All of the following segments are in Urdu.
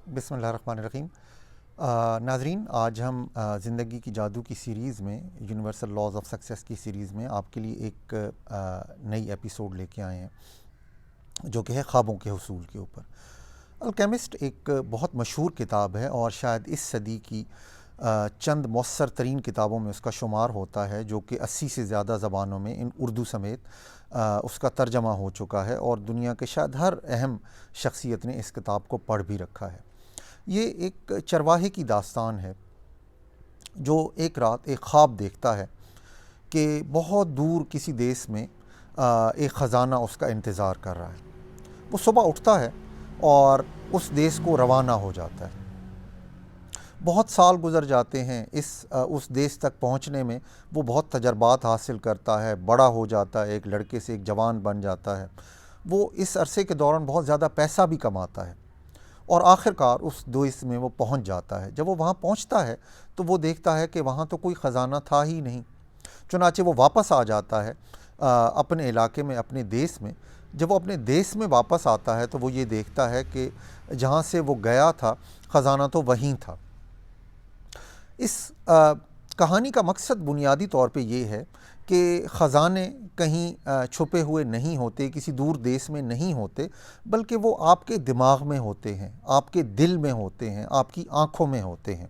بسم اللہ الرحمن الرحیم۔ ناظرین، آج ہم زندگی کی جادو کی سیریز میں، یونیورسل لاز آف سکسیس کی سیریز میں آپ کے لیے ایک نئی ایپیسوڈ لے کے آئے ہیں جو کہ ہے خوابوں کے حصول کے اوپر۔ الکیمسٹ ایک بہت مشہور کتاب ہے اور شاید اس صدی کی چند مؤثر ترین کتابوں میں اس کا شمار ہوتا ہے، جو کہ 80 سے زیادہ زبانوں میں ان اردو سمیت اس کا ترجمہ ہو چکا ہے اور دنیا کے شاید ہر اہم شخصیت نے اس کتاب کو پڑھ بھی رکھا ہے۔ یہ ایک چرواہے کی داستان ہے جو ایک رات ایک خواب دیکھتا ہے کہ بہت دور کسی دیس میں ایک خزانہ اس کا انتظار کر رہا ہے۔ وہ صبح اٹھتا ہے اور اس دیس کو روانہ ہو جاتا ہے۔ بہت سال گزر جاتے ہیں اس دیس تک پہنچنے میں۔ وہ بہت تجربات حاصل کرتا ہے، بڑا ہو جاتا ہے، ایک لڑکے سے ایک جوان بن جاتا ہے۔ وہ اس عرصے کے دوران بہت زیادہ پیسہ بھی کماتا ہے اور آخر کار اس دیس میں وہ پہنچ جاتا ہے۔ جب وہ وہاں پہنچتا ہے تو وہ دیکھتا ہے کہ وہاں تو کوئی خزانہ تھا ہی نہیں۔ چنانچہ وہ واپس آ جاتا ہے اپنے علاقے میں، اپنے دیس میں۔ جب وہ اپنے دیس میں واپس آتا ہے تو وہ یہ دیکھتا ہے کہ جہاں سے وہ گیا تھا خزانہ تو وہیں تھا۔ اس کہانی کا مقصد بنیادی طور پہ یہ ہے کہ خزانے کہیں چھپے ہوئے نہیں ہوتے، کسی دور دیس میں نہیں ہوتے، بلکہ وہ آپ کے دماغ میں ہوتے ہیں، آپ کے دل میں ہوتے ہیں، آپ کی آنکھوں میں ہوتے ہیں۔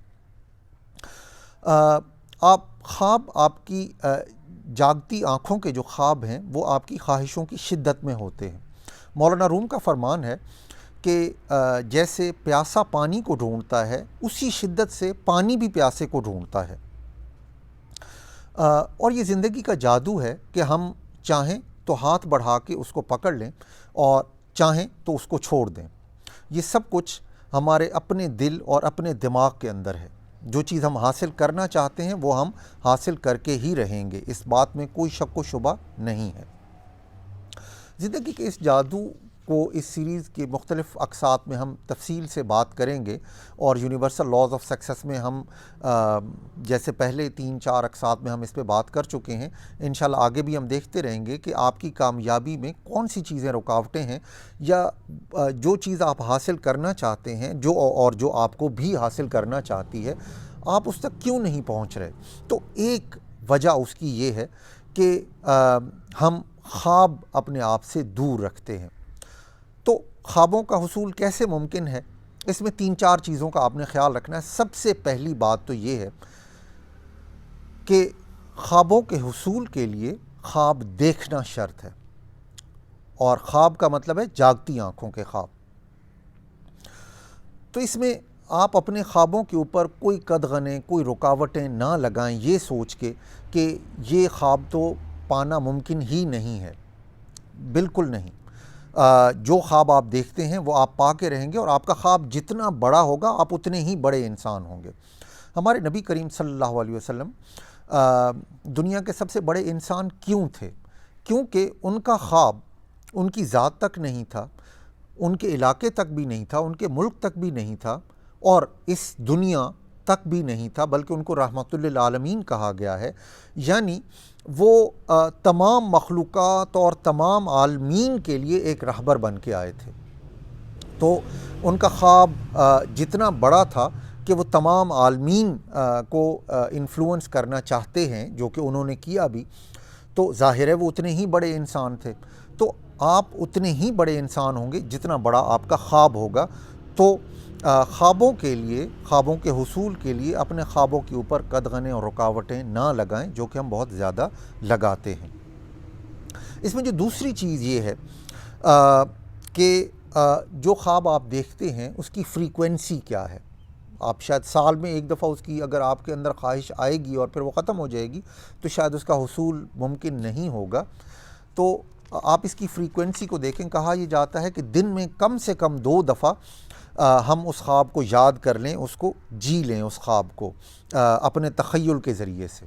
خواب آپ کی جاگتی آنکھوں کے جو خواب ہیں وہ آپ کی خواہشوں کی شدت میں ہوتے ہیں۔ مولانا روم کا فرمان ہے کہ جیسے پیاسا پانی کو ڈھونڈتا ہے، اسی شدت سے پانی بھی پیاسے کو ڈھونڈتا ہے۔ اور یہ زندگی کا جادو ہے کہ ہم چاہیں تو ہاتھ بڑھا کے اس کو پکڑ لیں اور چاہیں تو اس کو چھوڑ دیں۔ یہ سب کچھ ہمارے اپنے دل اور اپنے دماغ کے اندر ہے۔ جو چیز ہم حاصل کرنا چاہتے ہیں وہ ہم حاصل کر کے ہی رہیں گے، اس بات میں کوئی شک و شبہ نہیں ہے۔ زندگی کے اس جادو کو اس سیریز کے مختلف اقساط میں ہم تفصیل سے بات کریں گے اور یونیورسل لاز آف سکسیس میں ہم جیسے پہلے 3-4 اقساط میں ہم اس پہ بات کر چکے ہیں، انشاءاللہ آگے بھی ہم دیکھتے رہیں گے کہ آپ کی کامیابی میں کون سی چیزیں رکاوٹیں ہیں، یا جو چیز آپ حاصل کرنا چاہتے ہیں جو آپ کو بھی حاصل کرنا چاہتی ہے، آپ اس تک کیوں نہیں پہنچ رہے۔ تو ایک وجہ اس کی یہ ہے کہ ہم خواب اپنے آپ سے دور رکھتے ہیں۔ تو خوابوں کا حصول کیسے ممکن ہے؟ اس میں 3-4 چیزوں کا آپ نے خیال رکھنا ہے۔ سب سے پہلی بات تو یہ ہے کہ خوابوں کے حصول کے لیے خواب دیکھنا شرط ہے، اور خواب کا مطلب ہے جاگتی آنکھوں کے خواب۔ تو اس میں آپ اپنے خوابوں کے اوپر کوئی قدغنیں، کوئی رکاوٹیں نہ لگائیں یہ سوچ کے کہ یہ خواب تو پانا ممکن ہی نہیں ہے۔ بالکل نہیں۔ جو خواب آپ دیکھتے ہیں وہ آپ پا کے رہیں گے، اور آپ کا خواب جتنا بڑا ہوگا آپ اتنے ہی بڑے انسان ہوں گے۔ ہمارے نبی کریم صلی اللہ علیہ وسلم دنیا کے سب سے بڑے انسان کیوں تھے؟ کیونکہ ان کا خواب ان کی ذات تک نہیں تھا، ان کے علاقے تک بھی نہیں تھا، ان کے ملک تک بھی نہیں تھا، اور اس دنیا تک بھی نہیں تھا، بلکہ ان کو رحمت للعالمین کہا گیا ہے۔ یعنی وہ تمام مخلوقات اور تمام عالمین کے لیے ایک رہبر بن کے آئے تھے۔ تو ان کا خواب جتنا بڑا تھا کہ وہ تمام عالمین کو انفلوئنس کرنا چاہتے ہیں، جو کہ انہوں نے کیا بھی، تو ظاہر ہے وہ اتنے ہی بڑے انسان تھے۔ تو آپ اتنے ہی بڑے انسان ہوں گے جتنا بڑا آپ کا خواب ہوگا۔ تو خوابوں کے حصول کے لیے اپنے خوابوں کے اوپر قدغنیں اور رکاوٹیں نہ لگائیں، جو کہ ہم بہت زیادہ لگاتے ہیں۔ اس میں جو دوسری چیز یہ ہے کہ جو خواب آپ دیکھتے ہیں اس کی فریکوینسی کیا ہے۔ آپ شاید سال میں ایک دفعہ اس کی اگر آپ کے اندر خواہش آئے گی اور پھر وہ ختم ہو جائے گی تو شاید اس کا حصول ممکن نہیں ہوگا۔ تو آپ اس کی فریکوینسی کو دیکھیں۔ کہا یہ جاتا ہے کہ دن میں کم سے کم 2 دفعہ ہم اس خواب کو یاد کر لیں، اس کو جی لیں، اس خواب کو اپنے تخیل کے ذریعے سے۔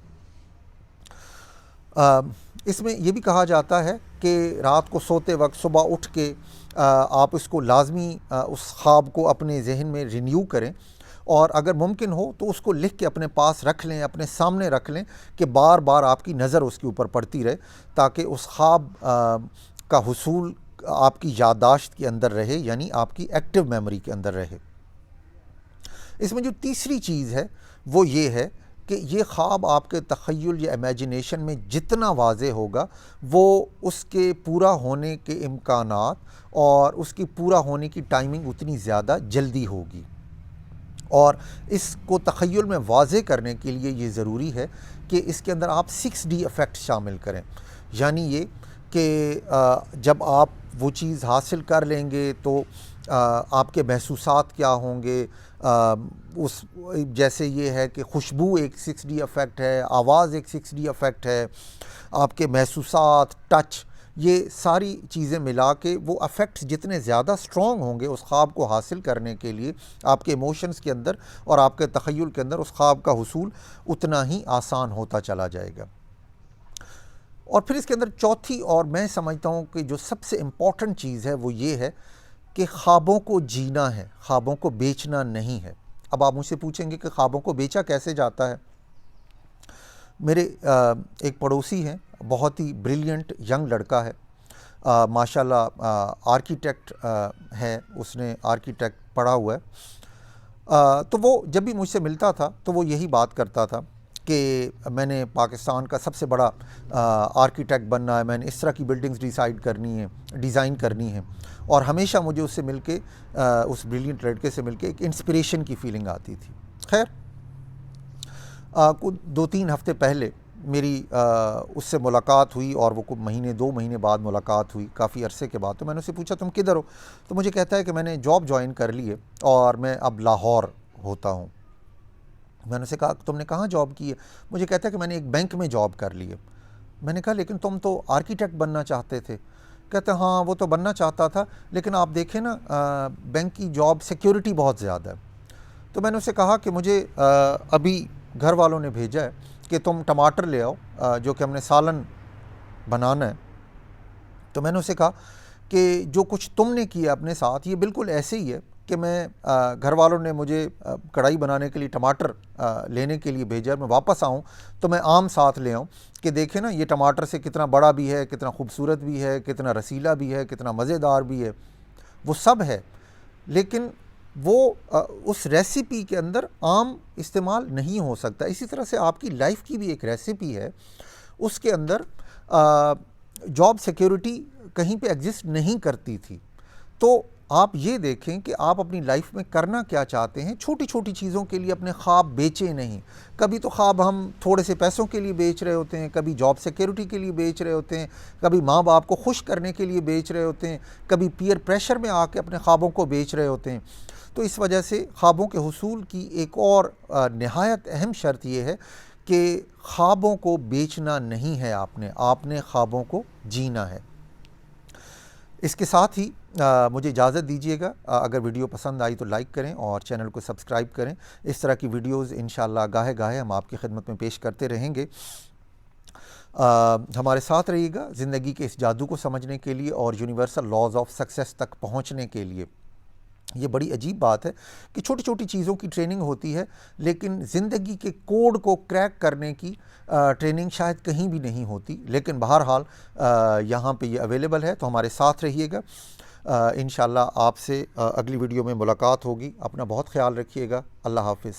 اس میں یہ بھی کہا جاتا ہے کہ رات کو سوتے وقت صبح اٹھ کے آپ اس کو لازمی اس خواب کو اپنے ذہن میں رینیو کریں، اور اگر ممکن ہو تو اس کو لکھ کے اپنے پاس رکھ لیں، اپنے سامنے رکھ لیں کہ بار بار آپ کی نظر اس کے اوپر پڑتی رہے، تاکہ اس خواب کا حصول آپ کی یادداشت کے اندر رہے، یعنی آپ کی ایکٹیو میموری کے اندر رہے۔ اس میں جو تیسری چیز ہے وہ یہ ہے کہ یہ خواب آپ کے تخیل یا امیجنیشن میں جتنا واضح ہوگا وہ اس کے پورا ہونے کے امکانات اور اس کی پورا ہونے کی ٹائمنگ اتنی زیادہ جلدی ہوگی. اور اس کو تخیل میں واضح کرنے کے لیے یہ ضروری ہے کہ اس کے اندر آپ 6D ایفیکٹ شامل کریں. یعنی یہ کہ جب آپ وہ چیز حاصل کر لیں گے تو آپ کے محسوسات کیا ہوں گے. اس جیسے یہ ہے کہ خوشبو ایک 6D ایفیکٹ ہے، آواز ایک 6D ایفیکٹ ہے، آپ کے محسوسات، ٹچ، یہ ساری چیزیں ملا کے وہ ایفیکٹس جتنے زیادہ سٹرونگ ہوں گے اس خواب کو حاصل کرنے کے لیے آپ کے ایموشنز کے اندر اور آپ کے تخیل کے اندر اس خواب کا حصول اتنا ہی آسان ہوتا چلا جائے گا. اور پھر اس کے اندر چوتھی اور میں سمجھتا ہوں کہ جو سب سے امپورٹنٹ چیز ہے وہ یہ ہے کہ خوابوں کو جینا ہے، خوابوں کو بیچنا نہیں ہے. اب آپ مجھ سے پوچھیں گے کہ خوابوں کو بیچا کیسے جاتا ہے. میرے ایک پڑوسی ہیں، بہت ہی بریلینٹ ینگ لڑکا ہے، ماشاءاللہ آرکیٹیکٹ ہے، اس نے آرکیٹیکٹ پڑھا ہوا ہے. تو وہ جب بھی مجھ سے ملتا تھا تو وہ یہی بات کرتا تھا کہ میں نے پاکستان کا سب سے بڑا آرکیٹیکٹ بننا ہے، میں نے اس طرح کی بلڈنگز ڈیزائن کرنی ہے. اور ہمیشہ مجھے اس سے مل کے اس بریلینٹ لڑکے سے مل کے ایک انسپریشن کی فیلنگ آتی تھی. خیر 2-3 ہفتے پہلے میری اس سے ملاقات ہوئی اور وہ 2 مہینے بعد ملاقات ہوئی، کافی عرصے کے بعد. تو میں نے اسے پوچھا تم کدھر ہو؟ تو مجھے کہتا ہے کہ میں نے جاب جوائن کر لی ہے اور میں اب لاہور ہوتا ہوں. میں نے اسے کہا تم نے کہاں جاب کی ہے؟ مجھے کہتا ہے کہ میں نے ایک بینک میں جاب کر لی ہے. میں نے کہا لیکن تم تو آرکیٹیکٹ بننا چاہتے تھے. کہتے ہیں ہاں وہ تو بننا چاہتا تھا لیکن آپ دیکھیں نا بینک کی جاب سیکیورٹی بہت زیادہ ہے. تو میں نے اسے کہا کہ مجھے ابھی گھر والوں نے بھیجا ہے کہ تم ٹماٹر لے آؤ جو کہ ہم نے سالن بنانا ہے. تو میں نے اسے کہا کہ جو کچھ تم نے کیا اپنے ساتھ یہ بالکل ایسے ہی ہے کہ میں گھر والوں نے مجھے کڑھائی بنانے کے لیے ٹماٹر لینے کے لیے بھیجا ہے، میں واپس آؤں تو میں آم ساتھ لے آؤں کہ دیکھیں نا یہ ٹماٹر سے کتنا بڑا بھی ہے، کتنا خوبصورت بھی ہے، کتنا رسیلا بھی ہے، کتنا مزیدار بھی ہے. وہ سب ہے لیکن وہ اس ریسیپی کے اندر عام استعمال نہیں ہو سکتا. اسی طرح سے آپ کی لائف کی بھی ایک ریسیپی ہے، اس کے اندر جاب سیکیورٹی کہیں پہ ایگزسٹ نہیں کرتی تھی. تو آپ یہ دیکھیں کہ آپ اپنی لائف میں کرنا کیا چاہتے ہیں. چھوٹی چھوٹی چیزوں کے لیے اپنے خواب بیچیں نہیں. کبھی تو خواب ہم تھوڑے سے پیسوں کے لیے بیچ رہے ہوتے ہیں، کبھی جاب سیکیورٹی کے لیے بیچ رہے ہوتے ہیں، کبھی ماں باپ کو خوش کرنے کے لیے بیچ رہے ہوتے ہیں، کبھی پیئر پریشر میں آ کے اپنے خوابوں کو بیچ رہے ہوتے ہیں. تو اس وجہ سے خوابوں کے حصول کی ایک اور نہایت اہم شرط یہ ہے کہ خوابوں کو بیچنا نہیں ہے، آپ نے خوابوں کو جینا ہے. اس کے ساتھ ہی مجھے اجازت دیجیے گا. اگر ویڈیو پسند آئی تو لائک کریں اور چینل کو سبسکرائب کریں. اس طرح کی ویڈیوز انشاءاللہ گاہے گاہے ہم آپ کی خدمت میں پیش کرتے رہیں گے. ہمارے ساتھ رہیے گا زندگی کے اس جادو کو سمجھنے کے لیے اور یونیورسل لاز آف سکسیس تک پہنچنے کے لیے. یہ بڑی عجیب بات ہے کہ چھوٹی چھوٹی چیزوں کی ٹریننگ ہوتی ہے لیکن زندگی کے کوڈ کو کریک کرنے کی ٹریننگ شاید کہیں بھی نہیں ہوتی. لیکن بہرحال یہاں پہ یہ اویلیبل ہے تو ہمارے ساتھ رہیے گا. انشاءاللہ آپ سے اگلی ویڈیو میں ملاقات ہوگی. اپنا بہت خیال رکھیے گا. اللہ حافظ.